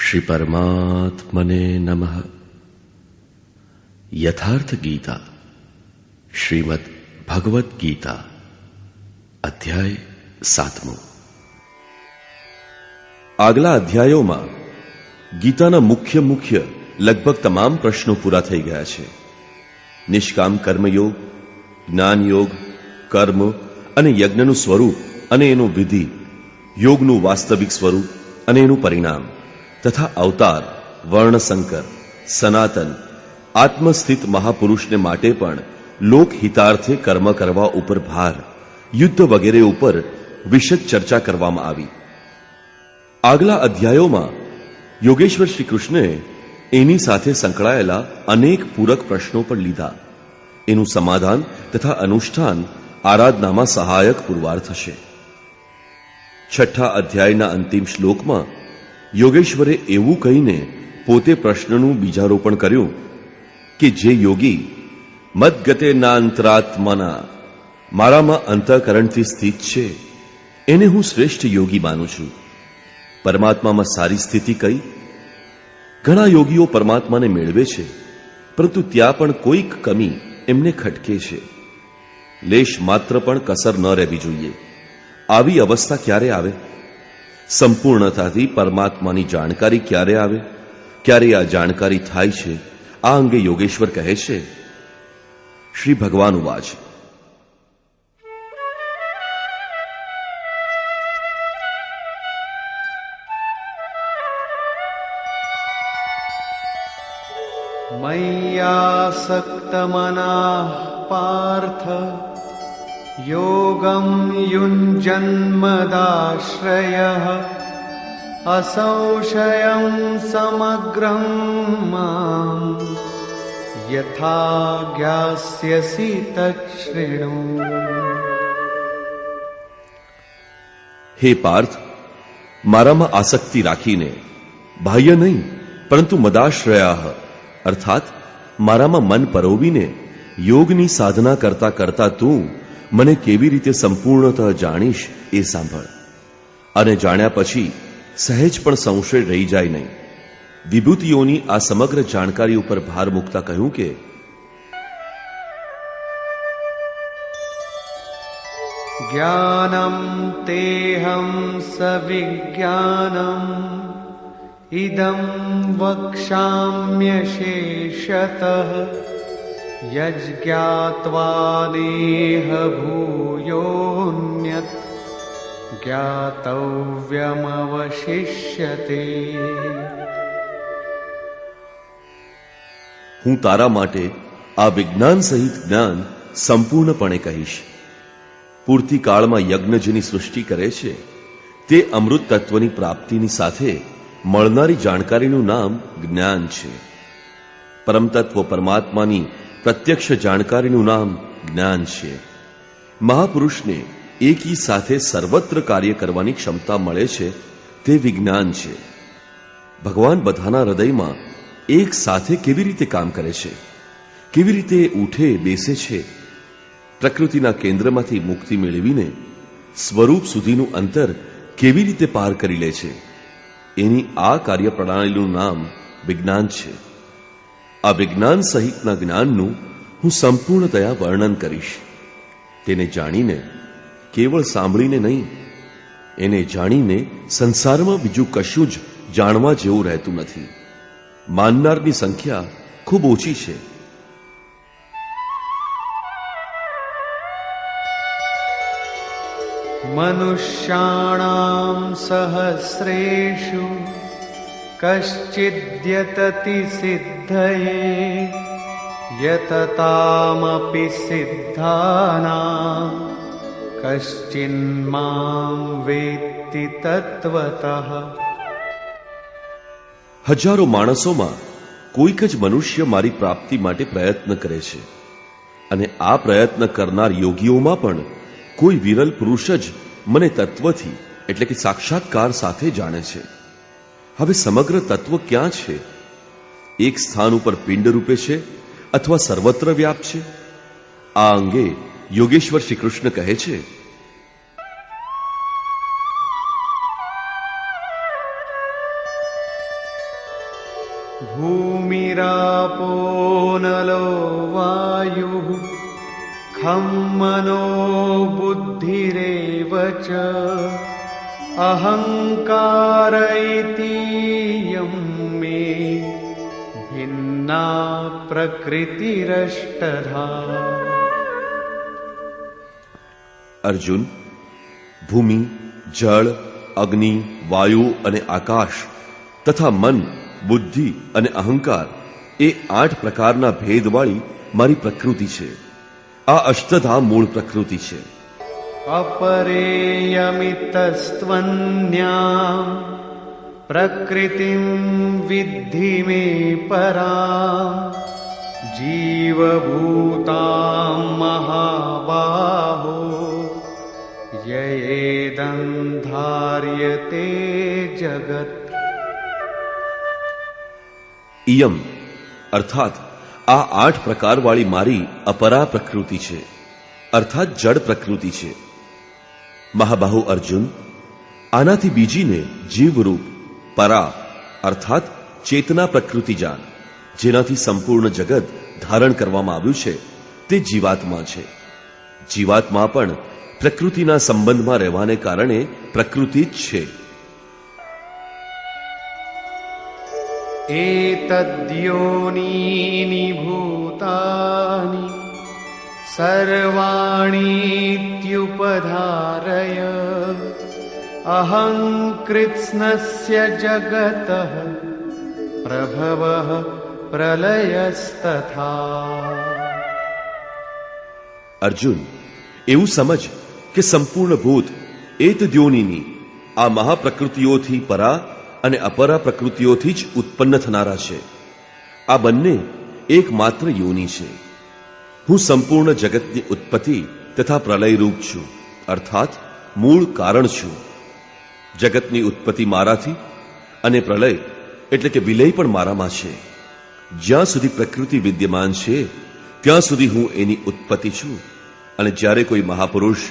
श्री परमात्मने नमः। यथार्थ गीता श्रीमद् भगवत गीता अध्याय 7. આગલા અધ્યાયોમાં ગીતાના મુખ્ય લગભગ તમામ પ્રશ્નો પૂરા થઈ ગયા છે. નિષ્કામ કર્મયોગ, જ્ઞાનયોગ, કર્મ અને યજ્ઞનું સ્વરૂપ અને એનું વિધિ, યોગનું વાસ્તવિક સ્વરૂપ અને એનું પરિણામ તથા અવતાર, વર્ણસંકર, સનાતન, આત્મસ્થિત મહાપુરુષને માટે પણ લોકહિતાર્થે કર્મ કરવા ઉપર ભાર, યુદ્ધ વગેરે ઉપર વિશદ ચર્ચા કરવામાં આવી. આગલા અધ્યાયોમાં યોગેશ્વર શ્રી કૃષ્ણએ એની સાથે સંકળાયેલા અનેક પૂરક પ્રશ્નો પણ લીધા. એનું સમાધાન તથા અનુષ્ઠાન આરાધનામાં સહાયક પુરવાર થશે. 6 અધ્યાયના અંતિમ શ્લોકમાં યોગેશ્વરે એવું કહીને પોતે પ્રશ્નનું બીજારોપણ કર્યું કે જે યોગી મદગતે નાંતરાત્મના, મારામાં અંતઃકરણથી સ્થિત છે, એને હું શ્રેષ્ઠ યોગી માનું છું. પરમાત્મામાં સારી સ્થિતિ કઈ? ઘણા યોગીઓ પરમાત્માને મેળવે છે, પરંતુ ત્યાં પણ કોઈક કમી એમને ખટકે છે. લેશ માત્ર પણ કસર ન રહેવી જોઈએ. આવી અવસ્થા ક્યારે આવે? સંપૂર્ણતાથી પરમાત્માની જાણકારી ક્યારે આવે? ક્યારે આ જાણકારી થાય છે? આ અંગે યોગેશ્વર કહે છે. શ્રી ભગવાન ઉવાચ, મય્યાસક્તમનાઃ પાર્થ યોગમ યુञ्जन्मदाश्रयः असंशयं समग्रं मां यथा ज्ञास्यसि तच्छृणु. હે પાર્થ, મારામાં આસક્તિ રાખીને, બાહ્ય નહીં પરંતુ મદાશ્રયા અર્થાત મારામાં મન પરોવીને યોગની સાધના કરતા કરતા તું મને કેવી રીતે સંપૂર્ણતઃ જાણીશ એ સાંભળ. અને જાણ્યા પછી સહેજ પણ સંશય રહી જાય નહીં. વિભૂતિઓની આ સમગ્ર જાણકારી ઉપર ભાર મૂકતા કહ્યું કે જ્ઞાનમ તેહં સવિજ્ઞાનમ ઇદં વક્ષ્યામ્યશેષતઃ યજ્ઞાત્વા નેહ ભૂયોન્યત જ્ઞાતવ્યમવશિષ્યતે. હું તારા માટે આ વિજ્ઞાન સહિત જ્ઞાન સંપૂર્ણપણે કહીશ. પૂર્તિ કાળમાં યજ્ઞ જેની સૃષ્ટિ કરે છે તે અમૃત તત્વની પ્રાપ્તિની સાથે મળનારી જાણકારીનું નામ જ્ઞાન છે. પરમતત્વ પરમાત્માની પ્રત્યક્ષ જાણકારીનું નામ જ્ઞાન છે. મહાપુરુષને એકી સાથે સર્વત્ર કાર્ય કરવાની ક્ષમતા મળે છે તે વિજ્ઞાન છે. ભગવાન બધાના હૃદયમાં એક સાથે કેવી રીતે કામ કરે છે, કેવી રીતે ઉઠે બેસે છે, પ્રકૃતિના કેન્દ્રમાંથી મુક્તિ મેળવીને સ્વરૂપ સુધીનું અંતર કેવી રીતે પાર કરી લે છે, એની આ કાર્યપ્રણાલીનું નામ વિજ્ઞાન છે. આ વિજ્ઞાન સહિતના જ્ઞાનનું હું સંપૂર્ણતયા વર્ણન કરીશ. તેને જાણીને, કેવળ સાંભળીને નહીં, એને જાણીને સંસારમાં બીજું કશું જ જાણવા જેવું રહેતું નથી. માનનારની સંખ્યા ખૂબ ઓછી છે. મનુષ્યાણામ સહસ્રેષુ કશ્ચિદ્યતતિ સિદ્ધયે યતતામપી સિદ્ધાનાં કશ્ચિન્માં વેત્તિ તત્વતઃ. હજારો માણસોમાં કોઈક જ મનુષ્ય મારી પ્રાપ્તિ માટે પ્રયત્ન કરે છે, અને આ પ્રયત્ન કરનાર યોગીઓમાં પણ કોઈ વિરલ પુરુષ જ મને તત્વથી એટલે કે સાક્ષાત્કાર સાથે જાણે છે. હવે સમગ્ર તત્વ ક્યાં છે? એક સ્થાન ઉપર પિંડ રૂપે છે અથવા સર્વત્ર વ્યાપ છે? આ અંગે યોગેશ્વર શ્રી કૃષ્ણ કહે છે, आपो नलो वायुः खं मनो बुद्धिरेव च अहंकार इतीयं मे भिन्ना प्रकृतिरष्टधा। અર્જુન, ભૂમિ, જળ, અગ્નિ, વાયુ અને આકાશ તથા મન, બુદ્ધિ અને અહંકાર એ 8 પ્રકારના ભેદવાળી મારી પ્રકૃતિ છે. આ અષ્ટધા મૂળ પ્રકૃતિ છે. अपरेयमितस्त्वन्याम् प्रकृतिं विद्धि मे पराम् जीवभूतां महाबाहो ययेदं धार्यते जगत्। ઇયમ અર્થાત આ 8 પ્રકારવાળી મારી અપરા પ્રકૃતિ છે, અર્થાત જડ પ્રકૃતિ છે. મહાબાહુ અર્જુન, આનાથી બીજીને જીવરૂપ પરા અર્થાત ચેતના પ્રકૃતિ જાણ, જેનાથી સંપૂર્ણ જગત ધારણ કરવામાં આવ્યું છે, તે જીવાત્મા છે. જીવાત્મા પણ પ્રકૃતિના સંબંધમાં રહેવાને કારણે પ્રકૃતિ જ છે. एतद्योनीनि भूतानि सर्वाणीत्युपधारय अहं कृत्स्नस्य जगतः प्रभवः प्रलयस्तथा। અર્જુન, એવું સમજ કે સંપૂર્ણ ભૂત એતદ્યોનિની આ મહાપ્રકૃતિઓથી પરા અને અપરા પ્રકૃતિઓથી જ ઉત્પન્ન થનારા છે. આ બંને એકમાત્ર યોની છે. હું સંપૂર્ણ જગતની ઉત્પત્તિ તથા પ્રલયરૂપ છું, અર્થાત મૂળ કારણ છું. જગતની ઉત્પત્તિ મારાથી અને પ્રલય એટલે કે વિલય પણ મારામાં છે. જ્યાં સુધી પ્રકૃતિ વિદ્યમાન છે ત્યાં સુધી હું એની ઉત્પત્તિ છું, અને જ્યારે કોઈ મહાપુરુષ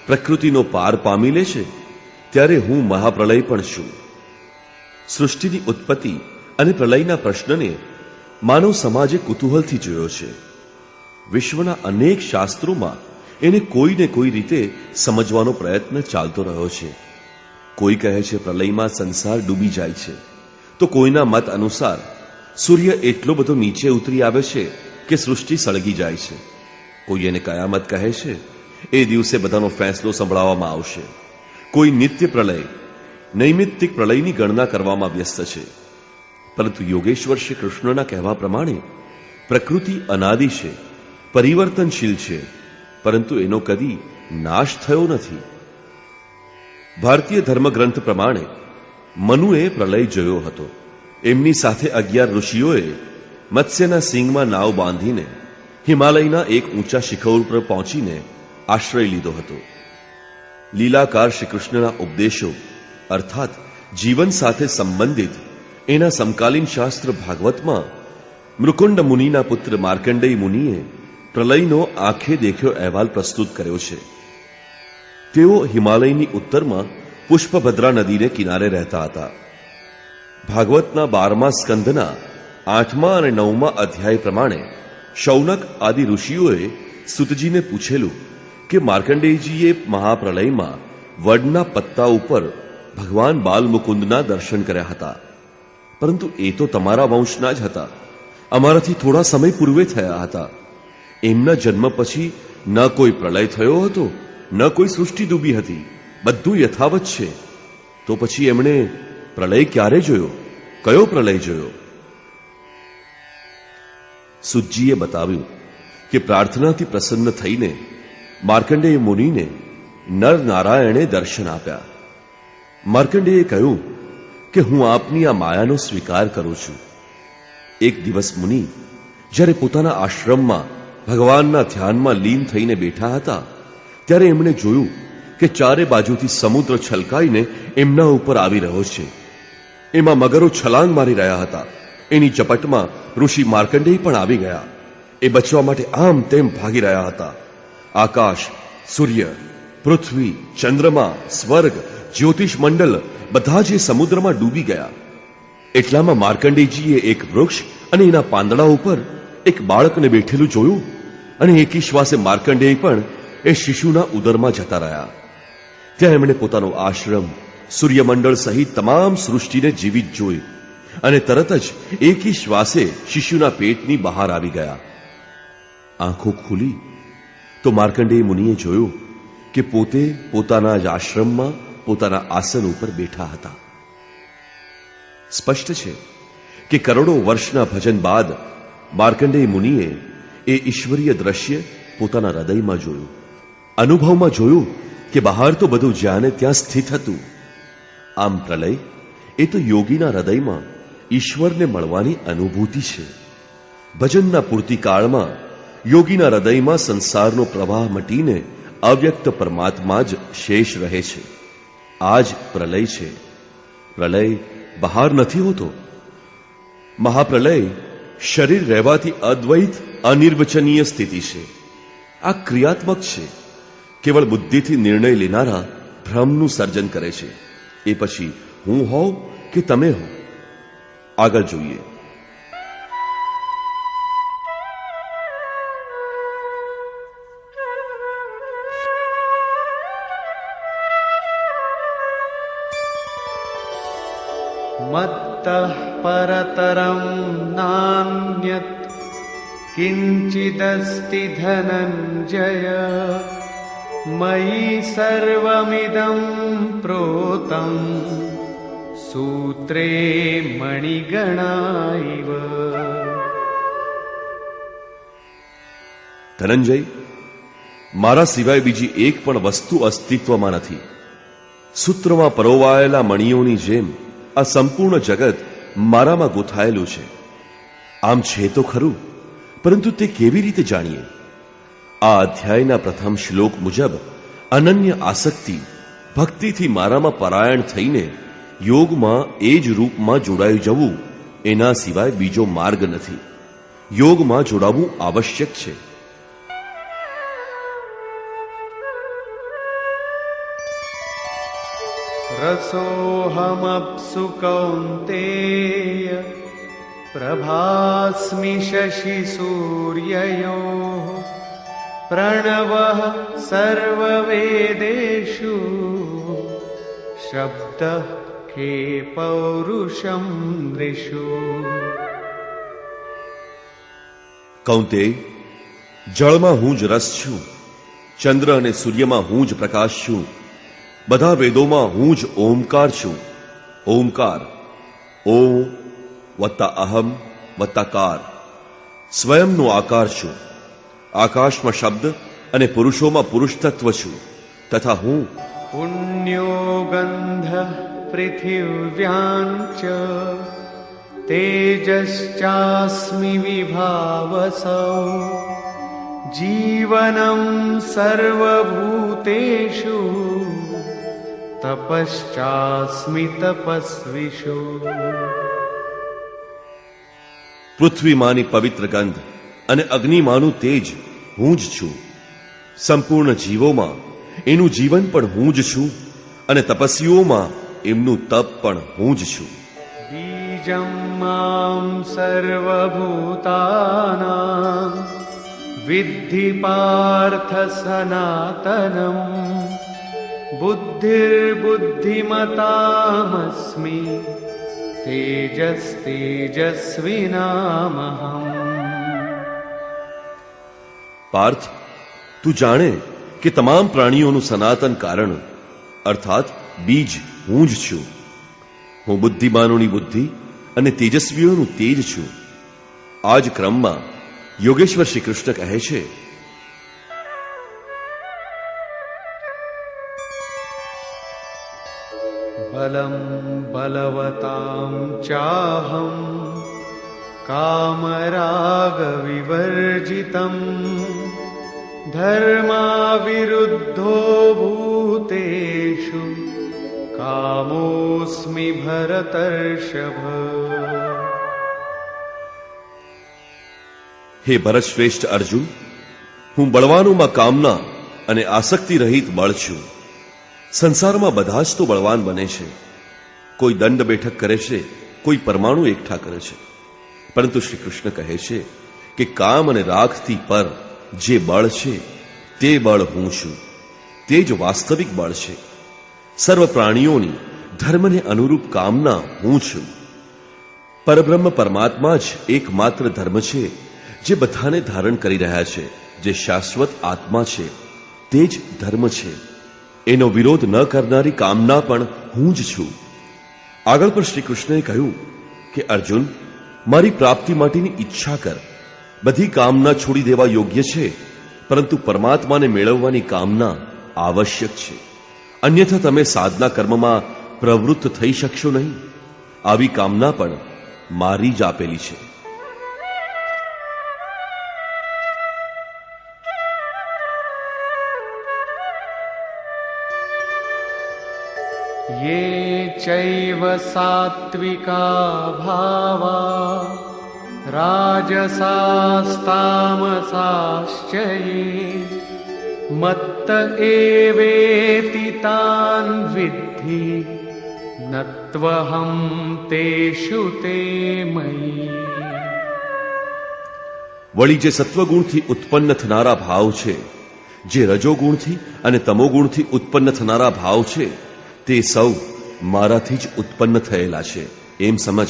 પ્રકૃતિનો પાર પામી લે છે ત્યારે હું મહાપ્રલય પણ છું. સૃષ્ટિની ઉત્પત્તિ અને પ્રલયના પ્રશ્નને માનવ સમાજે કુતૂહલથી જોયો છે. વિશ્વના અનેક શાસ્ત્રોમાં એને કોઈને કોઈ રીતે સમજવાનો પ્રયત્ન ચાલતો રહ્યો છે. કોઈ કહે છે પ્રલયમાં સંસાર ડૂબી જાય છે, તો કોઈના મત અનુસાર સૂર્ય એટલો બધો નીચે ઉતરી આવે છે કે સૃષ્ટિ સળગી જાય છે. કોઈ એને કયામત કહે છે, એ દિવસે બધાનો ફેંસલો સંભળાવવામાં આવશે. કોઈ નિત્ય પ્રલય, નૈમિત્તિક પ્રલયની ગણના કરવામાં વ્યસ્ત છે. પરંતુ યોગેશ્વર શ્રી કૃષ્ણના કહેવા પ્રમાણે પ્રકૃતિ અનાદિ છે, પરિવર્તનશીલ છે, પરંતુ એનો કદી નાશ થયો નથી. ભારતીય ધર્મગ્રંથ પ્રમાણે મનુએ પ્રલય જોયો હતો. એમની સાથે 11 ઋષિઓએ મત્સ્યના સિંગમાં નાવ બાંધીને હિમાલયના એક ઊંચા શિખર પર પહોંચીને આશ્રય લીધો હતો. લીલાકાર શ્રી કૃષ્ણના ઉપદેશો અર્થાત જીવન સાથે સંબંધિત એના સમકાલીન શાસ્ત્ર ભાગવતમાં મૃકુંડ મુનિના પુત્ર માર્કંડેય મુનિએ પ્રલયનો આંખે દેખ્યો અહેવાલ પ્રસ્તુત કર્યો છે. તેઓ હિમાલયની ઉત્તરમાં પુષ્પભદ્રા નદીને કિનારે રહેતા હતા. ભાગવતના 12મા સ્કંધના 8મા અને 9મા અધ્યાય પ્રમાણે શૌનક આદિ ઋષિઓએ સુતજીને પૂછેલું કે માર્કંડેયજીએ મહાપ્રલયમાં વડના પત્તા ઉપર ભગવાન બાલમુકુંદના દર્શન કર્યા હતા, પરંતુ એ તો તમારા વંશના જ હતા, અમારાથી થોડા સમય પૂર્વે થયા હતા. એમના જન્મ પછી ન કોઈ પ્રલય થયો હતો, ન કોઈ સૃષ્ટિ ડૂબી હતી, બધું યથાવત છે. તો પછી એમણે પ્રલય ક્યારે જોયો? કયો પ્રલય જોયો? સુતજીએ બતાવ્યું કે પ્રાર્થનાથી પ્રસન્ન થઈને માર્કંડેય મુનિને નર નારાયણે દર્શન આપ્યા. માર્કંડેયે કહ્યું કે હું આપની આ માયાનો સ્વીકાર કરું છું. એક દિવસ મુનિ જ્યારે પોતાના આશ્રમમાં ભગવાનના ધ્યાનમાં લીન થઈને બેઠા હતા, ત્યારે એમણે જોયું કે ચારે બાજુથી સમુદ્ર છલકાઈને એમના ઉપર આવી રહ્યો છે. એમાં મગરો છલાંગ મારી રહ્યા હતા. એની ઝપટમાં ઋષિ માર્કંડેય પણ આવી ગયા. એ બચવા માટે આમ તેમ ભાગી રહ્યા હતા. આકાશ, સૂર્ય, પૃથ્વી, ચંદ્રમા, સ્વર્ગ, જ્યોતિષ મંડળ બધા જ સમુદ્રમાં ડૂબી ગયા. એટલામાં માર્કંડેયજીએ એક વૃક્ષ અને એના પાંદડા ઉપર એક બાળકને બેઠેલું જોયું, અને એકી શ્વાસે માર્કંડેય પણ એ શિશુના ઉદરમાં જતા રહ્યા. ત્યાં એમણે પોતાનો આશ્રમ, સૂર્યમંડળ સહિત તમામ સૃષ્ટિને જીવિત જોઈ, અને તરત જ એકી શ્વાસે શિશુના પેટની બહાર આવી ગયા. આંખો ખુલી તો માર્કંડેય મુનિએ જોયું કે પોતે પોતાના જ આશ્રમમાં પોતાના આસન ઉપર બેઠા હતા. સ્પષ્ટ છે કે કરોડો વર્ષના ભજન બાદ માર્કંડેય મુનિએ એ ઈશ્વરીય દ્રશ્ય પોતાના હૃદયમાં જોયું, અનુભવમાં જોયું કે બહાર તો બધું જ્યાં ત્યાં સ્થિત હતું. આમ પ્રલય એ તો યોગીના હૃદયમાં ઈશ્વરને મળવાની અનુભૂતિ છે. ભજનના પૂર્તિકાળમાં યોગીના હૃદયમાં સંસારનો પ્રવાહ મટીને અવ્યક્ત પરમાત્મા જ શેષ રહે છે. આ જ પ્રલય છે. પ્રલય બહાર નથી હોતો. મહાપ્રલય શરીર રહેવાથી અદ્વૈત અનિર્વચનીય સ્થિતિ છે. આ ક્રિયાત્મક છે. કેવળ બુદ્ધિથી નિર્ણય લેનારા ભ્રમનું સર્જન કરે છે. એ પછી હું હોઉં કે તમે હો. આગળ જોઈએ. મત્તઃ પરતરં નાન્યત કિંચિદસ્તિ ધનંજય મયી સર્વમિદં પ્રોતં સૂત્રે મણિગણાઇવ. ધનંજય, મારા સિવાય બીજી એક પણ વસ્તુ અસ્તિત્વમાં નથી. સૂત્રમાં પરોવાયેલા મણિઓની જેમ આ સંપૂર્ણ જગત મારામાં ગૂંથાયેલું છે. આમ છે તો ખરું, પરંતુ તે કેવી રીતે જાણીએ? આ અધ્યાયના પ્રથમ શ્લોક મુજબ અનન્ય આસક્તિ, ભક્તિથી મારામાં પરાયણ થઈને યોગમાં એ જ રૂપમાં જોડાઈ જવું, એના સિવાય બીજો માર્ગ નથી. યોગમાં જોડાવું આવશ્યક છે. રસોહમપ્સુ કૌન્તેય પ્રભાસ્મિ શશિ સૂર્યયોઃ પ્રણવઃ સર્વવેદેષુ શબ્દઃ કે પૌરુષમ નૃષુ. કૌંતેય, જળમાં હું જ રસ છું, ચંદ્ર અને સૂર્યમાં હું જ પ્રકાશ છું, બધા વેદોમાં હું જ ઓમકાર છું. ઓમકાર, ઓમ વત્તા અહમ વત્તા કાર, સ્વયંનો આકાર છું. આકાશમાં શબ્દ અને પુરુષોમાં પુરુષ તત્વ છું, તથા હું પુણ્યો ગંધઃ પૃથિવ્યાં ચ તેજશ્ચાસ્મિ વિભાવસૌ જીવનં સર્વભૂતેષુ તપશ્ચાસ્મિ તપસ્વિષુ. પૃથ્વીમાંની પવિત્ર ગંધ અને અગ્નિમાંનું તેજ હું જ છું. સંપૂર્ણ જીવોમાં એનું જીવન પણ હું જ છું, અને તપસ્વીઓમાં એમનું તપ પણ હું જ છું. બીજં માં સર્વભૂતાનાં વિદ્ધિ પાર્થ સનાતનમ બુદ્ધિર્બુદ્ધિમતામસ્મિ તેજસ્તેજસ્વિનામહં. પાર્થ, તું જાણે કે તમામ પ્રાણીઓનું સનાતન કારણ અર્થાત બીજ હું જ છું. હું બુદ્ધિમાનોની બુદ્ધિ અને તેજસ્વીઓનું તેજ છું. આ જ ક્રમમાં યોગેશ્વર શ્રી કૃષ્ણ કહે છે, બલમ બલવતાં ચાહં કામરાગ વિવર્જિતં ધર્મા વિરુદ્ધો ભૂતેષુ કામોસ્મિ ભરતર્ષભ. હે ભરતશ્રેષ્ઠ અર્જુન, હું બળવાનોમાં કામના અને આસક્તિ રહિત બળ છું. સંસારમાં બધા જ તો બળવાન બને છે. કોઈ દંડ બેઠક કરે છે, કોઈ પરમાણુ એકઠા કરે છે. પરંતુ શ્રી કૃષ્ણ કહે છે કે કામ અને રાગથી પર જે બળ છે તે બળ હું છું, તે જ વાસ્તવિક બળ છે. સર્વ પ્રાણીઓની ધર્મને અનુરૂપ કામના હું છું. પરબ્રહ્મ પરમાત્મા જ એકમાત્ર ધર્મ છે જે બધાને ધારણ કરી રહ્યા છે. જે શાશ્વત આત્મા છે તે જ ધર્મ છે. એનો વિરોધ ન કરનારી કામના પણ હું જ છું. આગળ પર શ્રી કૃષ્ણએ કહ્યું કે અર્જુન, મારી પ્રાપ્તિ માટેની ઈચ્છા કર. બધી કામના છોડી દેવા યોગ્ય છે, પરંતુ પરમાત્માને મેળવવાની કામના આવશ્યક છે. અન્યથા તમે સાધના કર્મમાં પ્રવૃત્ત થઈ શકશો નહીં. આવી કામના પણ મારી જ આપેલી છે. ये चैव सात्विका भावा राजसास्तामसाश्च ये मत्त एवेति तान् विद्धि नत्वहं तेषु ते मयि. વળી જે સત્વગુણથી ઉત્પન્ન થનારા ભાવ છે, જે રજોગુણથી અને તમોગુણથી ઉત્પન્ન થનારા ભાવ છે, તે સૌ મારાથી જ ઉત્પન્ન થયેલા છે એમ સમજ.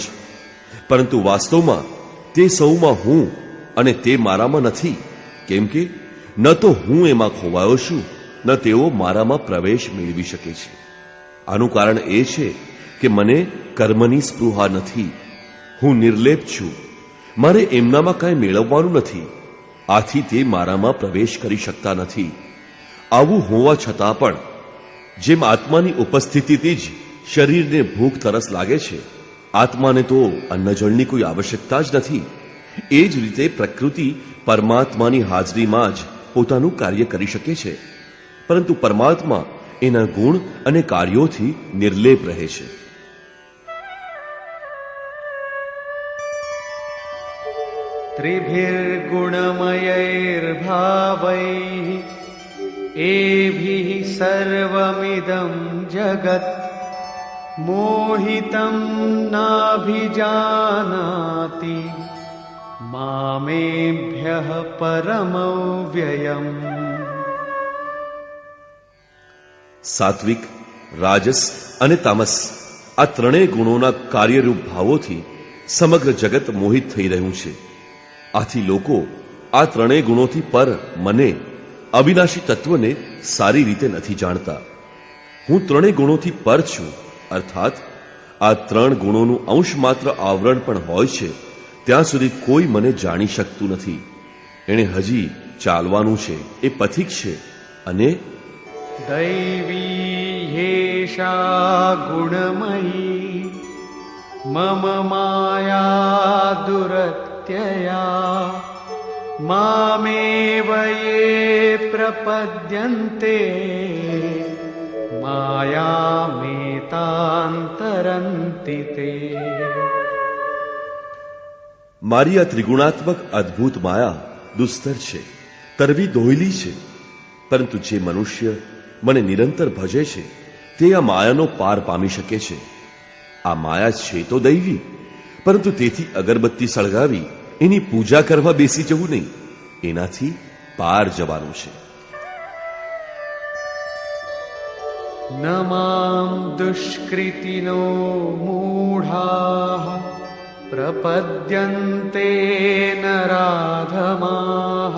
પરંતુ વાસ્તવમાં તે સૌમાં હું અને તે મારામાં નથી. કેમ કે ન તો હું એમાં ખોવાયો છું, ન તેઓ મારામાં પ્રવેશ મેળવી શકે છે. આનું કારણ એ છે કે મને કર્મની સ્પૃહા નથી. હું નિર્લેપ છું. મારે એમનામાં કાંઈ મેળવવાનું નથી. આથી તે મારામાં પ્રવેશ કરી શકતા નથી. આવું હોવા છતાં પણ જેમ આત્માની ઉપસ્થિતિથી જ શરીરને ભૂખ તરસ લાગે છે, આત્માને તો અન્નજળની કોઈ આવશ્યકતા જ નથી. એ જ રીતે પ્રકૃતિ પરમાત્માની હાજરીમાં જ પોતાનું કાર્ય કરી શકે છે, પરંતુ પરમાત્મા એના ગુણ અને કાર્યોથી નિર્લેપ રહે છે. त्रिभिर्गुणमयैर्भावैः एभिः सर्वमिदं जगत् मोहितं नाभिजानाति मामेभ्यः परमव्ययम्. સાત્વિક, રાજસ અને તામસ આ ત્રણેય ગુણોના કાર્યરૂપ ભાવોથી સમગ્ર જગત મોહિત થઈ રહ્યું છે. આથી લોકો આ ત્રણેય ગુણોથી પર મને, અવિનાશી તત્વને સારી રીતે નથી જાણતા. હું ત્રણેય ગુણોથી પર છું, અર્થાત આ ત્રણ ગુણોનું અંશ માત્ર આવરણ પણ હોય છે ત્યાં સુધી કોઈ મને જાણી શકતું નથી. એણે હજી ચાલવાનું છે, એ પથિક છે. અને दैवी ह्येषा गुणमयी मम माया दुरत्यया मामेव ये प्रपद्यन्ते मायामेतान्तरन्ति ते. મારી આ ત્રિગુણાત્મક અદ્ભુત માયા દુસ્તર છે, તરવી દોહલી છે. પરંતુ જે મનુષ્ય મને નિરંતર ભજે છે તે આ માયાનો પાર પામી શકે છે. આ માયા છે તો દૈવી, પરંતુ તેથી અગરબત્તી સળગાવી એની પૂજા કરવા બેસી જવું નહીં. એનાથી પાર જવાનું છે. न मां दुष्कृतिनो मूढाः प्रपद्यन्ते नराधमाः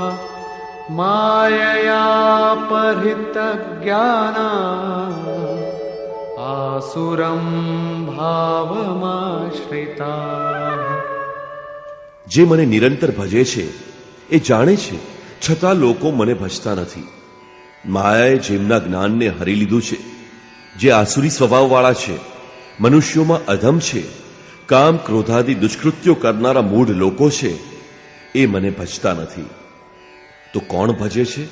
मायया परितज्ञाना आसुरं भावमाश्रिताः. જે મને નિરંતર ભજે છે એ જાણે છે, છતાં લોકો મને ભજતા નથી. માયાએ જેમના જ્ઞાનને હરી લીધું છે, જે આસુરી સ્વભાવવાળા છે, મનુષ્યોમાં અધમ છે, કામ ક્રોધાદિ દુષ્કૃત્યો કરનારા મૂઢ લોકો છે, એ મને ભજતા નથી. તો કોણ ભજે છે?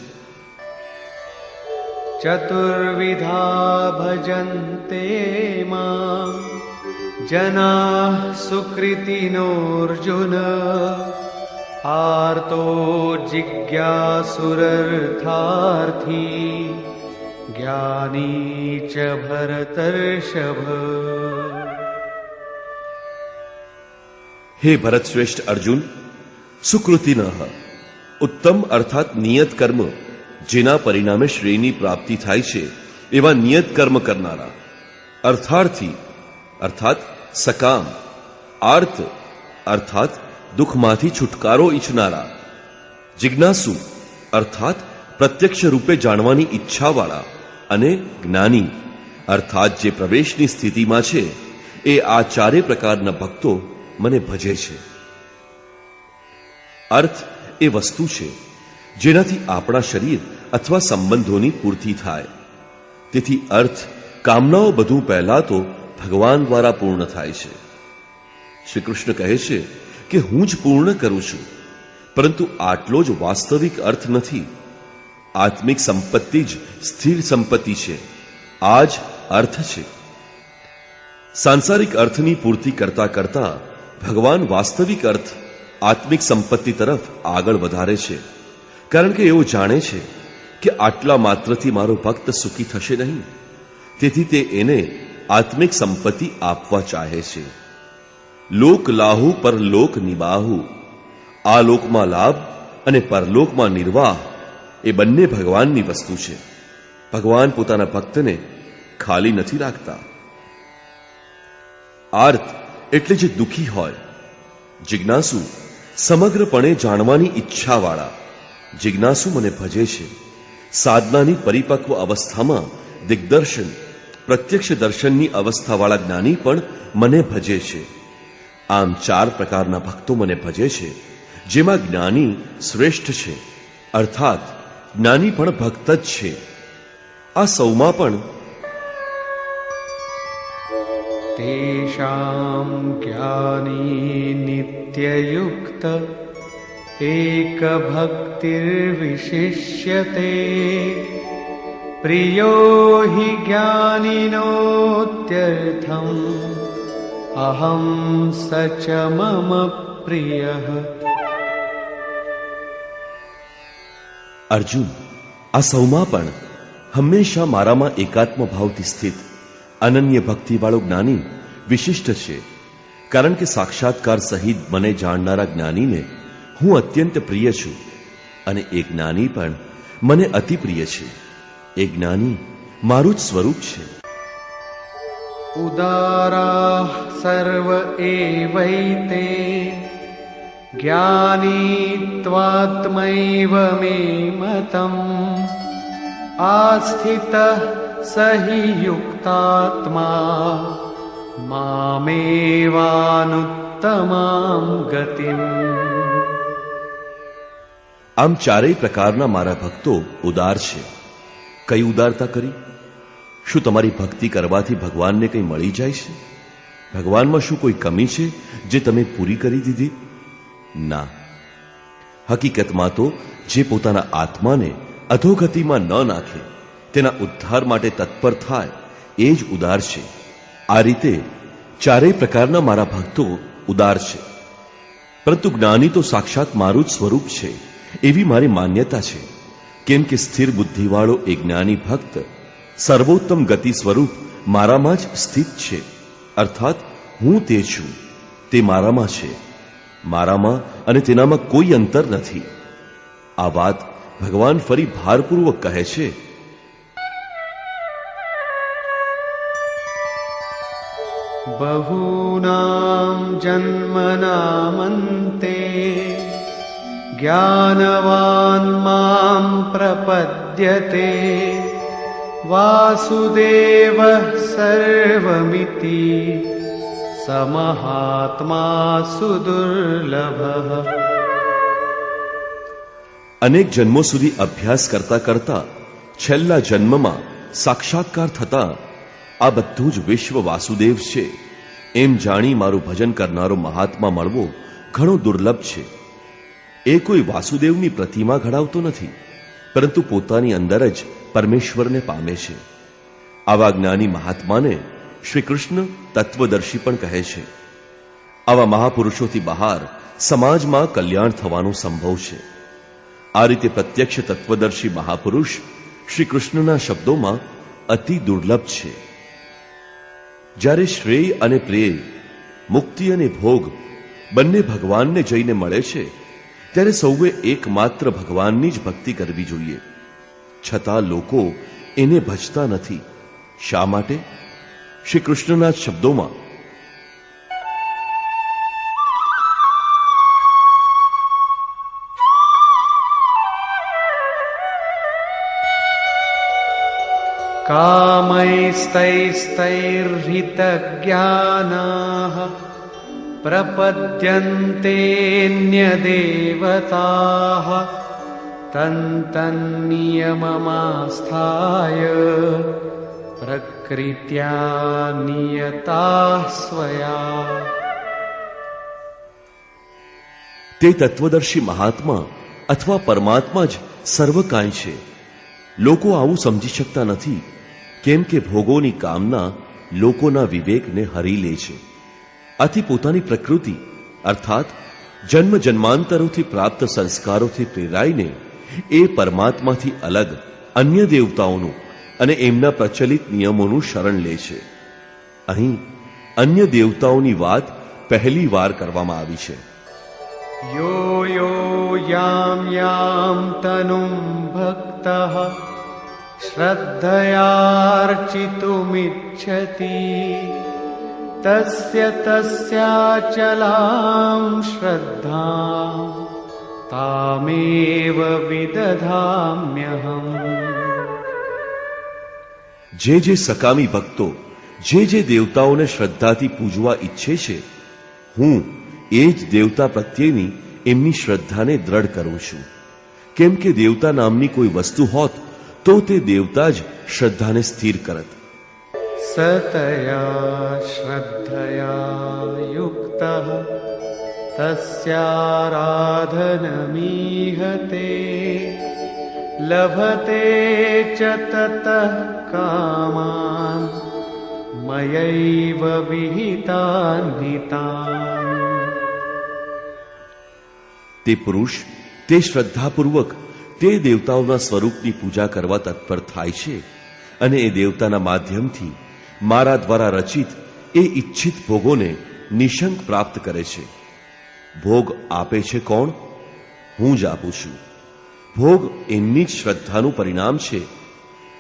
ચતુર્વિધા ભજન્તે માં જનાઃ સુકૃતિનોર્જુન આર્તો જિજ્ઞાસુરર્થાર્થી જ્ઞાની ચ ભરતર્ષભ. હે ભરતશ્રેષ્ઠ અર્જુન, સુકૃતિનઃ ઉત્તમ અર્થાત નિયત કર્મ, જેના પરિણામે શ્રેયની પ્રાપ્તિ થાય છે એવા નિયત કર્મ કરનારા, અર્થાર્થી અર્થાત સકામ, આર્ત અર્થાત દુઃખમાંથી છુટકારો ઈચ્છનારા, જિજ્ઞાસુ અર્થાત પ્રત્યક્ષ રૂપે જાણવાની ઈચ્છાવાળા, અને જ્ઞાની અર્થાત જે પ્રવેશની સ્થિતિમાં છે, એ આ ચારે પ્રકારના ભક્તો મને ભજે છે. અર્થ એ વસ્તુ છે જેનાથી આપણા શરીર અથવા સંબંધોની પૂર્તિ થાય. તેથી અર્થ, કામનાઓ બધું પહેલા તો ભગવાન દ્વારા પૂર્ણ થાય છે. શ્રી કૃષ્ણ કહે છે કે હું જ પૂર્ણ કરું છું, પરંતુ આટલો જ વાસ્તવિક અર્થ નથી. આત્મિક સંપત્તિ જ સ્થિર સંપત્તિ છે. આ જ અર્થ છે. સાંસારિક અર્થની પૂર્તિ કરતા કરતા ભગવાન વાસ્તવિક અર્થ, આત્મિક સંપત્તિ તરફ આગળ વધારે છે. કારણ કે એવો જાણે છે કે આટલા માત્રથી મારો ભક્ત સુખી થશે નહીં. તેથી તે એને આત્મિક સંપત્તિ આપવા ચાહે છે. લોક લાહુ પરલોક નિબાહુ, આ લોકમાં લાભ અને પરલોકમાં નિર્વાહ એ બંને ભગવાનની વસ્તુ છે. ભગવાન પોતાના ભક્તને ખાલી નથી રાખતા. આર્ત એટલે જે દુઃખી હોય, જિજ્ઞાસુ સમગ્રપણે જાણવાની ઈચ્છાવાળા. જિજ્ઞાસુ મને ભજે છે. સાધનાની પરિપક્વ અવસ્થામાં દિગ્દર્શન, પ્રત્યક્ષ દર્શનની અવસ્થાવાળા જ્ઞાની પણ મને ભજે છે. આમ ચાર પ્રકારના ભક્તો મને ભજે છે, જેમાં જ્ઞાની શ્રેષ્ઠ છે, અર્થાત જ્ઞાની પણ ભક્ત જ છે. આ સૌમાં પણ તેષાં જ્ઞાની નિત્યયુક્ત એક ભક્તિર્વિશિષ્યતે પ્રિયો હિ જ્ઞાનિનોત્યર્થમ અહમ સચ મમ પ્રિયઃ. અર્જુન, આ સૌમાં પણ હંમેશા મારામાં એકાત્મ ભાવથી સ્થિત અનન્ય ભક્તિવાળો જ્ઞાની વિશિષ્ટ છે. કારણ કે સાક્ષાત્કાર સહિત મને જાણનારા જ્ઞાનીને હું અત્યંત પ્રિય છું, અને એ જ્ઞાની પણ મને અતિ પ્રિય છે. એ જ્ઞાની મારું જ સ્વરૂપ છે. ઉદારાઃ સર્વ એવૈતે જ્ઞાની ત્વાત્મૈવ મે મતં આસ્થિતઃ સહિ યુક્તાત્મા મામેવાનુત્તમાં ગતિમ. આમ ચારેય પ્રકારના મારા ભક્તો ઉદાર છે. કઈ ઉદારતા કરી? શું તમારી ભક્તિ કરવાથી ભગવાનને કંઈ મળી જાય છે? ભગવાનમાં શું કોઈ કમી છે જે તમે પૂરી કરી દીધી? ના. હકીકતમાં તો જે પોતાના આત્માને અધોગતિમાં ન નાખે, તેના ઉદ્ધાર માટે તત્પર થાય, એ જ ઉદાર છે. આ રીતે ચારેય પ્રકારના મારા ભક્તો ઉદાર છે. પરંતુ જ્ઞાની તો સાક્ષાત મારું જ સ્વરૂપ છે એવી મારી માન્યતા છે. કેમ કે સ્થિર બુદ્ધિવાળો એ જ્ઞાની ભક્ત સર્વોત્તમ ગતિ સ્વરૂપ મારામાં જ સ્થિત છે. અર્થાત હું તે છું, તે મારામાં છે. મારામાં અને તેનામાં કોઈ અંતર નથી. આ વાત ભગવાન ફરી ભારપૂર્વક કહે છે. બહૂનાં જન્મનામન્તે જ્ઞાનવાન માં પ્રપદ્યતે વાસુદેવઃ સર્વમિતિ સમહાત્મા સુદુર્લભઃ. અનેક જન્મો સુધી અભ્યાસ કરતા કરતા છેલ્લા જન્મમાં સાક્ષાત્કાર થતા આ બધું જ વિશ્વ વાસુદેવ છે એમ જાણી મારું ભજન કરનારો મહાત્મા મળવો ઘણો દુર્લભ છે. એ કોઈ વાસુદેવની પ્રતિમા ઘડાવતો નથી, પરંતુ પોતાની અંદર જ પરમેશ્વરને પામે છે. આવા જ્ઞાની મહાત્માને શ્રી કૃષ્ણ તત્વદર્શી પણ કહે છે. આવા મહાપુરુષોથી બહાર સમાજમાં કલ્યાણ થવાનો સંભવ છે. આ રીતે પ્રત્યક્ષ તત્વદર્શી મહાપુરુષ શ્રી કૃષ્ણના શબ્દોમાં અતિ દુર્લભ છે. જ્યારે શ્રેય અને પ્રેય, મુક્તિ અને ભોગ બંને ભગવાનને જઈને મળે છે ત્યારે સૌએ એકમાત્ર ભગવાનની જ ભક્તિ કરવી જોઈએ. છતાં લોકો એને ભજતા નથી. શા માટે? શ્રી કૃષ્ણના શબ્દોમાં, कामैस्तैस्तैर्हितज्ञानाः प्रपद्यन्तेऽन्यदेवताः तन्तन्नियममास्थाय प्रकृत्या नियताः स्वया. તે તત્વદર્શી મહાત્મા અથવા પરમાત્મા જ સર્વ કાંઈ છે. લોકો આવું સમજી શકતા નથી, કેમ કે ભોગોની કામના લોકોના વિવેકને હરી લે છે. આથી પોતાની પ્રકૃતિ અર્થાત જન્મ જન્માંતરોથી પ્રાપ્ત સંસ્કારોથી પ્રેરાઈને એ પરમાત્માથી અલગ અન્ય દેવતાઓનું અને એમના પ્રચલિત નિયમોનું શરણ લે છે. અહીં અન્ય દેવતાઓની વાત પહેલી વાર કરવામાં આવી છે. यो यो यां यां तनुं भक्तः श्रद्धयार्चितुमिच्छति तस्य तस्याचलां श्रद्धां तामेव विदधाम्यहम्. જે સકામી ભક્તો જે દેવતાઓને શ્રદ્ધાથી પૂજવા ઈચ્છે છે, હું એ જ દેવતા પ્રત્યેની એમની શ્રદ્ધાને દ્રઢ કરું છું. કેમ કે દેવતા નામની કોઈ વસ્તુ હોત તો તે દેવતા જ શ્રદ્ધાને સ્થિર કરત. સતયા શ્રદ્ધયા યુક્તઃ તસ્યારાધનમીહતે લભતે ચ તતઃ કામાન મયૈવ વિહિતાન હિતાન. તે પુરુષ તે શ્રદ્ધાપૂર્વક તે દેવતાઓના સ્વરૂપની પૂજા કરવા તત્પર થાય છે અને એ દેવતાના માધ્યમથી મારા દ્વારા રચિત એ ઈચ્છિત ભોગોને નિશંક પ્રાપ્ત કરે છે. ભોગ આપે છે કોણ? હું જ આપું છું. ભોગ એમની જ શ્રદ્ધાનું પરિણામ છે.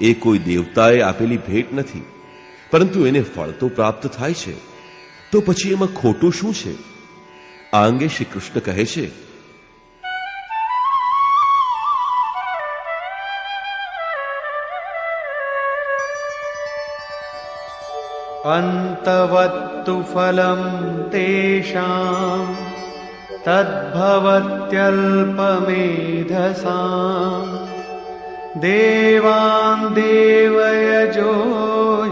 એ કોઈ દેવતાએ આપેલી ભેટ નથી, પરંતુ એને ફળ તો પ્રાપ્ત થાય છે. તો પછી એમાં ખોટું શું છે? આ અંગે શ્રી કૃષ્ણ કહે છે, અંતવત્તુ ફલમ તેષાં તદ્ભવત્યલ્પમેધસાં દેવાન દેવયજો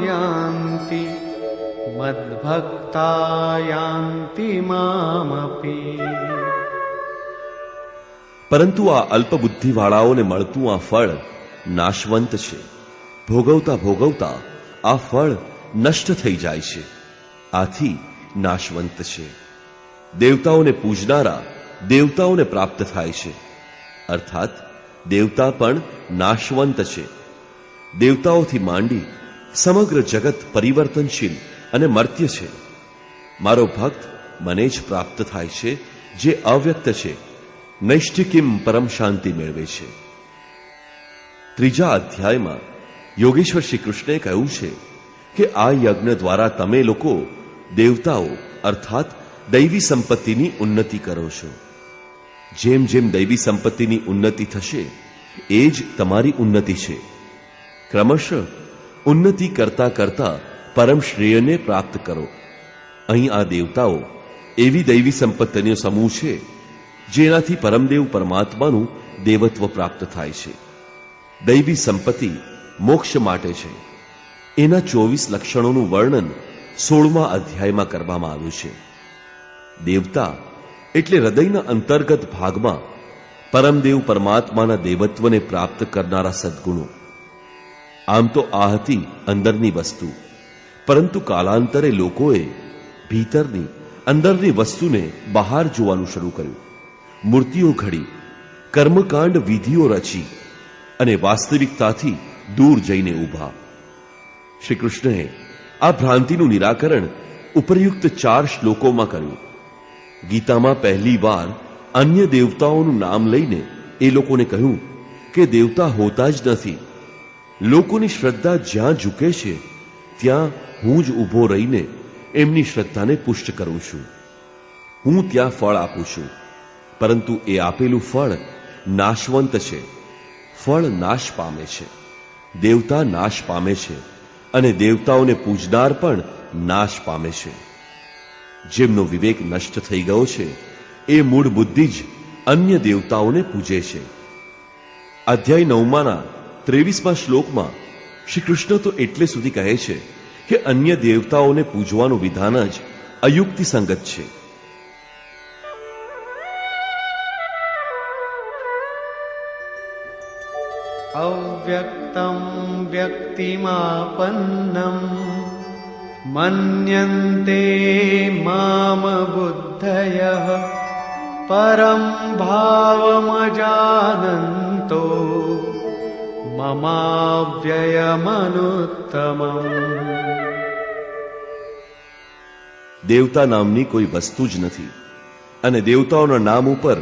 યાન્તિ મદ્ભક્તા યાન્તિ મામપી. પરંતુ આ અલ્પબુદ્ધિવાળાઓને મળતું આ ફળ નાશવંત છે. ભોગવતા ભોગવતા આ ફળ નષ્ટ થઈ જાય છે. આથી નાશવંત છે. દેવતાઓને પૂજનારા દેવતાઓને પ્રાપ્ત થાય છે, અર્થાત દેવતા પણ નાશવંત છે. દેવતાઓથી માંડી સમગ્ર જગત પરિવર્તનશીલ અને મર્ત્ય છે. મારો ભક્ત મને જ પ્રાપ્ત થાય છે, જે અવ્યક્ત છે, નૈષ્ઠિકીમ પરમ શાંતિ મેળવે છે. ત્રીજા અધ્યાયમાં યોગેશ્વર શ્રી કૃષ્ણે કહ્યું છે કે આ યજ્ઞ દ્વારા તમે લોકો દેવતાઓ અર્થાત દૈવી સંપત્તિની ઉન્નતિ કરો છો. જેમ જેમ દૈવી સંપત્તિની ઉન્નતિ થશે એ જ તમારી ઉન્નતિ છે. ક્રમશઃ ઉન્નતિ કરતા કરતા પરમ શ્રેયને પ્રાપ્ત કરો. અહીં આ દેવતાઓ એવી દૈવી સંપત્તિનો સમૂહ છે જેનાથી પરમદેવ પરમાત્માનું દેવત્વ પ્રાપ્ત થાય છે. દૈવી સંપત્તિ મોક્ષ માટે છે. એના 24 લક્ષણોનું વર્ણન 16મા અધ્યાયમાં કરવામાં આવ્યું છે. દેવતા એટલે હૃદયના અંતર્ગત ભાગમાં પરમદેવ પરમાત્માના દેવત્વને પ્રાપ્ત કરનારા સદ્ગુણો. આમ તો આ હતી અંદરની વસ્તુ, પરંતુ કાલાંતરે લોકોએ ભીતરની અંદરની વસ્તુને બહાર જોવાનું શરૂ કર્યું. મૂર્તિઓ ઘડી, કર્મકાંડ વિધિઓ રચી અને વાસ્તવિકતાથી દૂર જઈને ઊભા. શ્રી કૃષ્ણએ આ ભ્રાંતિનું નિરાકરણ ઉપરયુક્ત 4 શ્લોકોમાં કર્યું. ગીતામાં પહેલી વાર અન્ય દેવતાઓનું નામ લઈને એ લોકોને કહ્યું કે દેવતા હોતા જ નથી. લોકોની શ્રદ્ધા જ્યાં ઝૂકે છે ત્યાં હું જ ઊભો રહીને એમની શ્રદ્ધાને પુષ્ટ કરું છું. હું ત્યાં ફળ આપું છું, પરંતુ એ આપેલું ફળ નાશવંત છે. ફળ નાશ પામે છે, દેવતા નાશ પામે છે, અને દેવતાઓને પૂજનાર પણ નાશ પામે છે. જેમનો વિવેક નષ્ટ થઈ ગયો છે એ મૂળ બુદ્ધિ જ અન્ય દેવતાઓને પૂજે છે. અધ્યાય 9 23મા શ્લોકમાં શ્રી કૃષ્ણ તો એટલે સુધી કહે છે કે અન્ય દેવતાઓને પૂજવાનું વિધાન જ અયુક્તિસંગત છે. અવ્યક્તમ વ્યક્તિમાપન્નમ મન્યન્તે મામ બુદ્ધયઃ પરમ ભાવમજાનંતો મમાવ્યયમનુત્તમમ. દેવતા નામની કોઈ વસ્તુ જ નથી, અને દેવતાઓના નામ ઉપર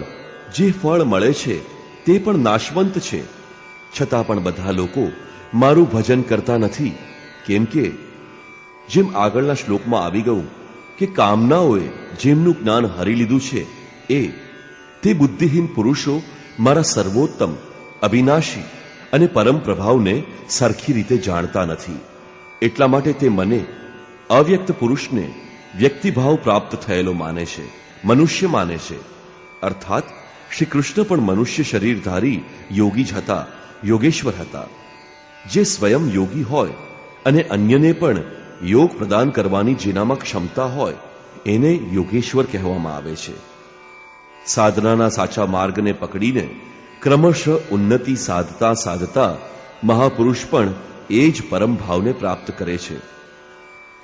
જે ફળ મળે છે તે પણ નાશવંત છે. છતાં પણ બધા લોકો મારું ભજન કરતા નથી, કેમ કે જેમ આગળના શ્લોકમાં આવી ગયું કે કામનાઓએ જેમનું જ્ઞાન હરી લીધું છે તે બુદ્ધિહીન પુરુષો મારા સર્વોત્તમ, અવિનાશી અને પરમ પ્રભાવને સરખી રીતે જાણતા નથી. એટલા માટે તે મને, અવ્યક્ત પુરુષને, વ્યક્તિભાવ પ્રાપ્ત થયેલો માને છે, મનુષ્ય માને છે. અર્થાત શ્રી કૃષ્ણ પણ મનુષ્ય શરીરધારી યોગી જ હતા, યોગેશ્વર હતા. જે સ્વયં યોગી હોય અને અન્યને પણ યોગ પ્રદાન કરવાની જેનામાં ક્ષમતા હોય એને યોગેશ્વર કહેવામાં આવે છે. સાધનાના સાચા માર્ગને પકડીને ક્રમશઃ ઉન્નતિ સાધતા સાધતા મહાપુરુષ પણ એ જ પરમ ભાવને પ્રાપ્ત કરે છે.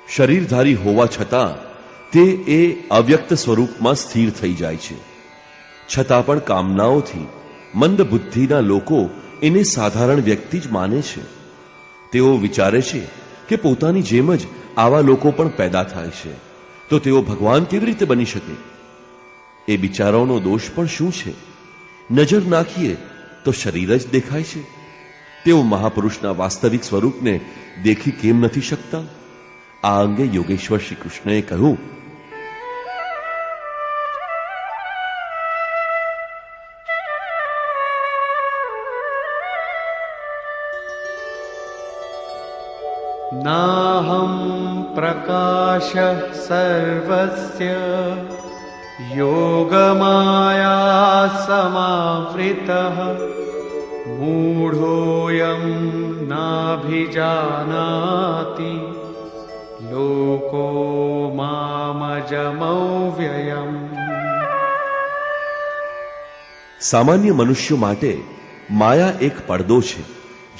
શરીરધારી હોવા છતાં તે એ અવ્યક્ત સ્વરૂપમાં સ્થિર થઈ જાય છે. છતાં પણ કામનાઓથી મંદ બુદ્ધિના લોકો એને સાધારણ વ્યક્તિ જ માને છે. તેઓ વિચારે છે કે પોતાની જેમ જ આવા લોકો પણ પેદા થાય છે, તો તેઓ ભગવાન કેવી રીતે બની શકે? એ બિચારાઓનો દોષ પણ શું છે? નજર નાખીએ તો શરીર જ દેખાય છે. તેઓ મહાપુરુષના વાસ્તવિક સ્વરૂપને દેખી કેમ નથી શકતા? આ અંગે યોગેશ્વર શ્રી કૃષ્ણએ કહ્યું, નાહં પ્રકાશઃ સર્વસ્ય યોગમાયા સમાવૃતઃ મૂઢોયં નાભિજાનાતિ લોકો મામજમૌવ્યયમ. સામાન્ય મનુષ્યો માટે માયા એક પડદો છે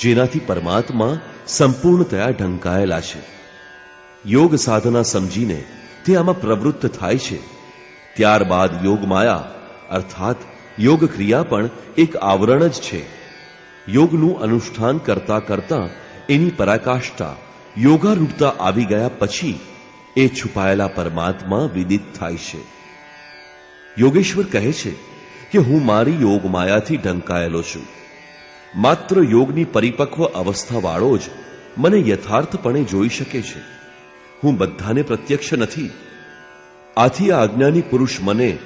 જેનાથી પરમાત્મા સંપૂર્ણતયા ઢંકાયેલા છે. યોગ સાધના સમજીને તે આમાં પ્રવૃત્ત થાય છે. ત્યારબાદ યોગ માયા અર્થાત યોગ ક્રિયા પણ એક આવરણ જ છે. યોગનું અનુષ્ઠાન કરતા કરતા એની પરાકાષ્ઠા યોગારૂઢતા આવી ગયા પછી એ છુપાયેલા પરમાત્મા વિદિત થાય છે. યોગેશ્વર કહે છે કે હું મારી યોગ માયાથી ઢંકાયેલો છું. માત્ર યોગની પરિપક્વ અવસ્થાવાળો જ મને યથાર્થપણે જોઈ શકે છે. હું બધાને પ્રત્યક્ષ નથી. આથી આ અજ્ઞાની પુરુષ મને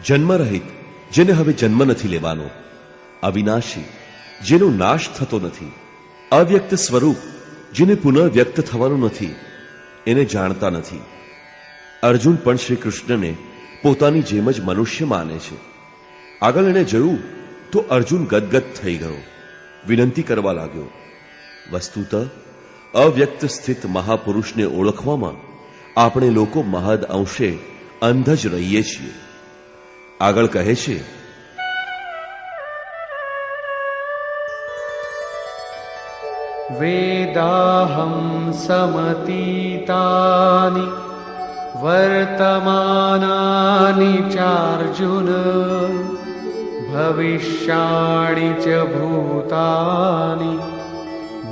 જન્મરહિત, જેને હવે જન્મ નથી લેવાનો, અવિનાશી, જેનો નાશ થતો નથી, અવ્યક્ત સ્વરૂપ, જેને પુનઃ વ્યક્ત થવાનું નથી, એને જાણતા નથી. અર્જુન પણ શ્રી કૃષ્ણને પોતાની જેમ જ મનુષ્ય માને છે. આગળ એને જોયું તો અર્જુન ગદગદ થઈ ગયો, વિનંતી કરવા લાગ્યો. વસ્તુતઃ અવ્યક્ત સ્થિત મહાપુરુષને ઓળખવામાં આપણે લોકો મહદ અંશે અંધ જ રહીએ છીએ. આગળ કહે છે, વેદાહં સમતીતાનિ વર્તમાનાનિ ચાર્જુન ભવિષ્યાણિ ચ ભૂતાનિ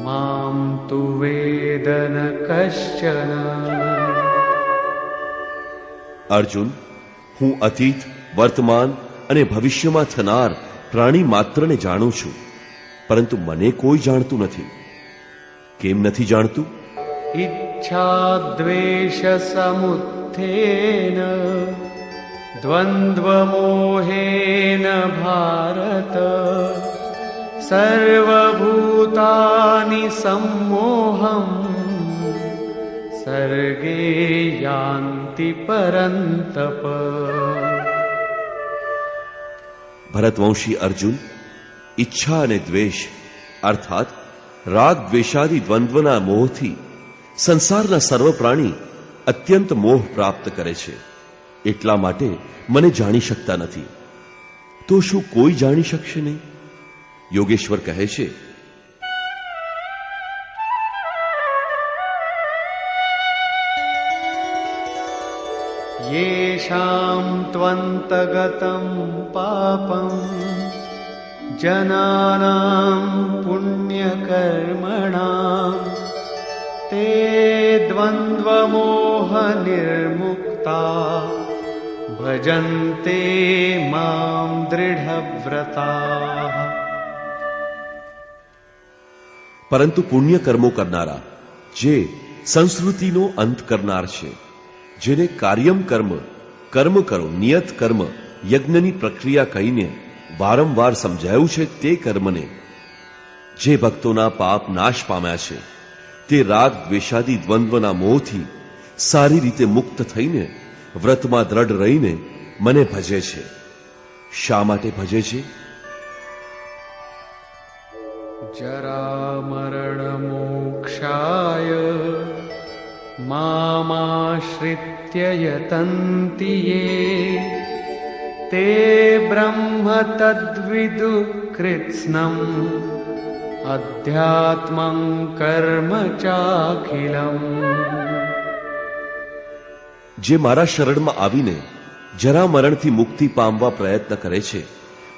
મામ તુ વેદ ન કશ્ચન. અર્જુન, હું અતીત, વર્તમાન અને ભવિષ્યમાં થનાર પ્રાણી માત્રને જાણું છું, પરંતુ મને કોઈ જાણતું નથી. કેમ નથી જાણતું? इच्छाद्वेष समुत्थेन द्वन्द्वमोहेन भारत सर्वभूतानि सम्मोहम् सर्गे यान्ति परन्तप. ભરતવંશી અર્જુન, ઈચ્છા અને દ્વેષ અર્થાત રાગ દ્વેષાદી દ્વંદ્વના મોહથી સંસારના સર્વ પ્રાણી અત્યંત મોહ પ્રાપ્ત કરે છે. એટલા માટે મને જાણી શકતા નથી. તો શું કોઈ જાણી શકશે નહીં? યોગેશ્વર કહે છે, येषां त्वन्तगतं पापं जनानां पुण्यकर्मणां ते द्वन्द्वमोहनिर्मुक्ता भजन्ते मां दृढव्रताः. પરંતુ પુણ્ય કર્મો કરનારા, જે સંસ્કૃતિનો અંત કરનાર છે, જેને કાર્યમ કર્મ, કર્મ કરો, નિયત કર્મ, યજ્ઞની પ્રક્રિયા કહીને વારંવાર સમજાયું છે તે કર્મને, જે ભક્તોના પાપ નાશ પામ્યા છે, તે રાગ દ્વેષાદી દ્વંદ્વના મોહથી સારી રીતે મુક્ત થઈને વ્રતમાં દ્રઢ રહીને મને ભજે છે. શા માટે ભજે છે? जरामरणमोक्षाय मामाश्रित्य यतन्ति ये ते ब्रह्म तद्विदुः कृत्स्नम् अध्यात्मं कर्म चाखिलम्. જે મારા શરણમાં આવીને જરા મરણથી મુક્તિ પામવા પ્રયત્ન કરે છે,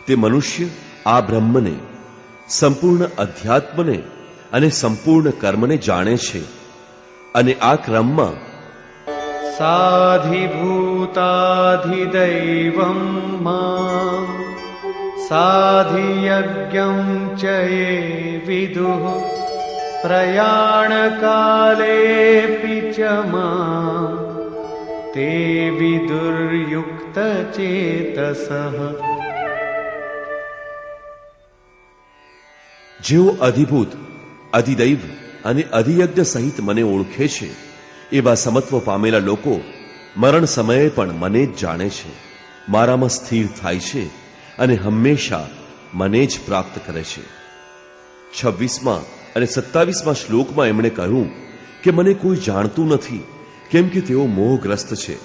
તે મનુષ્ય આ બ્રહ્મને, સંપૂર્ણ અધ્યાત્મને અને સંપૂર્ણ કર્મને જાણે છે. અને આ ક્રમમાં साधिभूताधिदैवं मां साधियज्ञं च ये विदुः प्रयाणकालेऽपि च मां ते विदुर्युक्तचेतसः. જેઓ અધિભૂત, અધિદૈવ અને અધિયજ્ઞ સહિત મને ઓળખે છે, એવા સમત્વ પામેલા લોકો મરણ સમયે પણ મને જ જાણે છે, મારામાં સ્થિર થાય છે અને હંમેશા મને જ પ્રાપ્ત કરે છે. 26મા અને 27મા શ્લોકમાં એમણે કહ્યું કે મને કોઈ જાણતું નથી, કેમ કે તેઓ મોહગ્રસ્ત છે.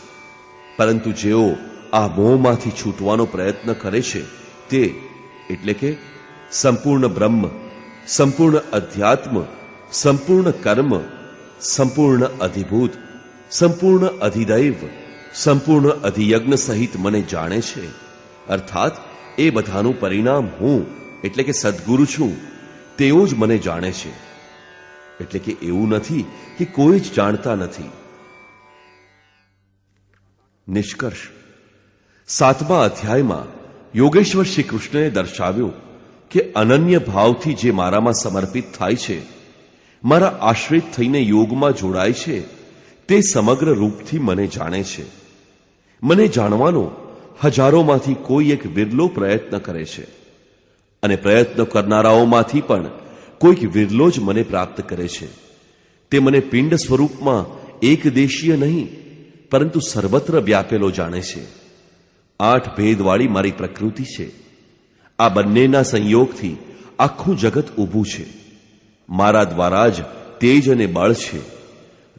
પરંતુ જેઓ આ મોહમાંથી છૂટવાનો પ્રયત્ન કરે છે, તે એટલે કે સંપૂર્ણ બ્રહ્મ, સંપૂર્ણ અધ્યાત્મ, સંપૂર્ણ કર્મ, સંપૂર્ણ અધિભૂત, સંપૂર્ણ અધિદૈવ, સંપૂર્ણ અધિયજ્ઞ સહિત મને જાણે છે. અર્થાત એ બધાનું પરિણામ હું એટલે કે સદ્ગુરુ છું, તેઓ જ મને જાણે છે. એટલે કે એવું નથી કે કોઈ જ જાણતા નથી. નિષ્કર્ષ: 7મા અધ્યાયમાં યોગેશ્વર શ્રી કૃષ્ણએ દર્શાવ્યું કે અનન્ય ભાવથી જે મારામાં સમર્પિત થાય છે, મારા આશ્રિત થઈને યોગમાં જોડાય છે, તે સમગ્ર રૂપથી મને જાણે છે. મને જાણવાનો હજારોમાંથી કોઈ એક વિરલો પ્રયત્ન કરે છે, અને પ્રયત્ન કરનારાઓમાંથી પણ કોઈક વિરલો જ મને પ્રાપ્ત કરે છે. તે મને પિંડ સ્વરૂપમાં એકદેશીય નહીં, પરંતુ સર્વત્ર વ્યાપેલો જાણે છે. 8 ભેદવાળી મારી પ્રકૃતિ છે. આ બંનેના સંયોગથી આખું જગત ઊભું છે. મારા દ્વારા જ તેજ અને બળ છે.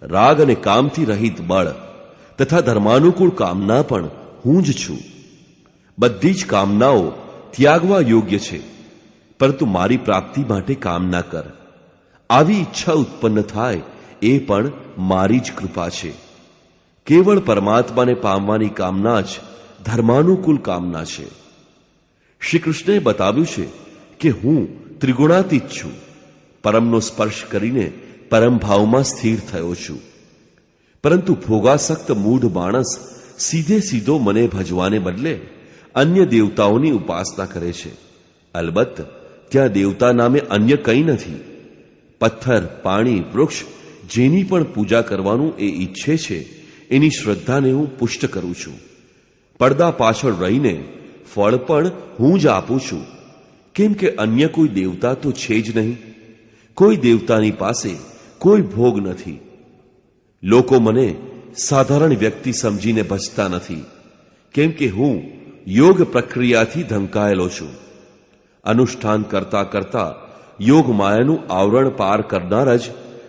રાગ અને કામથી રહિત બળ તથા ધર્માનુકૂળ કામના પણ હું જ છું. બધી જ કામનાઓ ત્યાગવા યોગ્ય છે, પરંતુ મારી પ્રાપ્તિ માટે કામ ના કર. આવી ઈચ્છા ઉત્પન્ન થાય એ પણ મારી જ કૃપા છે. કેવળ પરમાત્માને પામવાની કામના જ ધર્માનુકૂળ કામના છે. શ્રી કૃષ્ણએ બતાવ્યું છે કે હું ત્રિગુણાતીત છું. પરમનો સ્પર્શ કરીને પરમ ભાવમાં સ્થિર થયો છું. પરંતુ ભોગાસક્ત મૂઢ માણસ સીધે સીધો મને ભજવાને બદલે અન્ય દેવતાઓની ઉપાસના કરે છે. અલબત્ત ત્યાં દેવતા નામે અન્ય કંઈ નથી. પથ્થર, પાણી, વૃક્ષ જેની પણ પૂજા કરવાનું એ ઈચ્છે છે એની શ્રદ્ધાને હું પુષ્ટ કરું છું. પડદા પાછળ રહીને ફળ પણ હું જ આપું છું, કેમ કે અન્ય કોઈ દેવતા તો છે જ નહીં. કોઈ દેવતાની પાસે કોઈ ભોગ નથી. લોકો મને સાધારણ વ્યક્તિ સમજીને ભજતા નથી, કેમ કે હું યોગ પ્રક્રિયાથી ઢંકાયેલો છું. અનુષ્ઠાન કરતા કરતા યોગ માયાનું આવરણ પાર કરનાર જ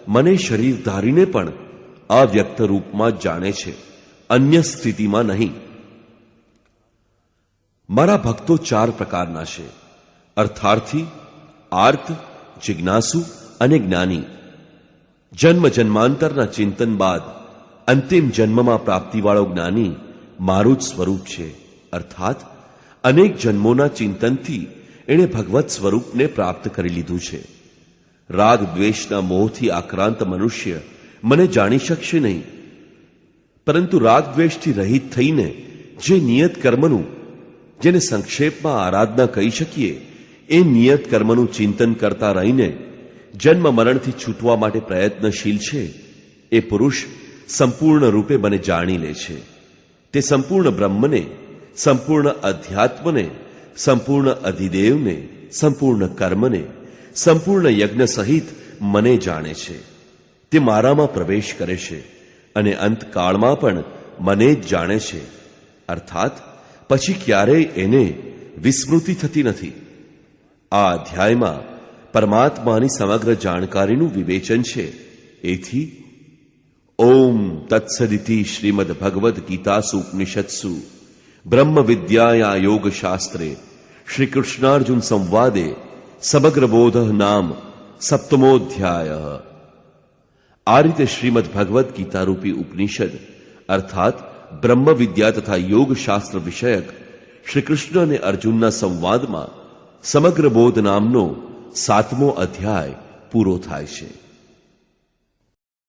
મને શરીર ધારીને પણ અવ્યક્ત રૂપમાં જ જાણે છે, અન્ય સ્થિતિમાં નહીં. મારા ભક્તો 4 પ્રકારના છે: અર્થાર્થી, આર્ત, જિજ્ઞાસુ અને જ્ઞાની. જન્મ જન્માંતરના ચિંતન બાદ અંતિમ જન્મમાં પ્રાપ્તિવાળો જ્ઞાની મારું જ સ્વરૂપ છે. અર્થાત અનેક જન્મોના ચિંતનથી એણે ભગવત સ્વરૂપને પ્રાપ્ત કરી લીધું છે. રાગ દ્વેષના મોહથી આક્રાંત મનુષ્ય મને જાણી શકશે નહીં, પરંતુ રાગ દ્વેષથી રહિત થઈને જે નિયત કર્મનું, જેને સંક્ષેપમાં આરાધના કહી શકીએ, એ નિયત કર્મનું ચિંતન કરતા રહીને જન્મ મરણથી છૂટવા માટે પ્રયત્નશીલ છે, એ પુરુષ સંપૂર્ણ રૂપે મને જાણી લે છે. તે સંપૂર્ણ બ્રહ્મને, સંપૂર્ણ અધ્યાત્મને, સંપૂર્ણ અધિદેવને, સંપૂર્ણ કર્મને, સંપૂર્ણ યજ્ઞ સહિત મને જાણે છે. તે મારામાં પ્રવેશ કરે છે અને અંતકાળમાં પણ મને જ જાણે છે. અર્થાત પછી ક્યારેય એને વિસ્મૃતિ થતી નથી. આ અધ્યાયમાં પરમાત્માની સમગ્ર જાણકારીનું વિવેચન છે. એથી ઓમ તત્સદિતિ શ્રીમદ ભગવદ્ ગીતાસુ ઉપનિષત્સુ બ્રહ્મ વિદ્યાયા યોગ શાસ્ત્રે શ્રી કૃષ્ણાર્જુન સંવાદે સમગ્ર બોધ નામ સપ્તમોધ્યાય. આ રીતે શ્રીમદ ભગવદ્ ગીતા રૂપી ઉપનિષદ અર્થાત બ્રહ્મ વિદ્યા તથા યોગ શાસ્ત્ર વિષયક શ્રી કૃષ્ણ અને અર્જુનના સંવાદમાં સમગ્ર બોધ નામનો 7મો અધ્યાય પૂરો થાય છે.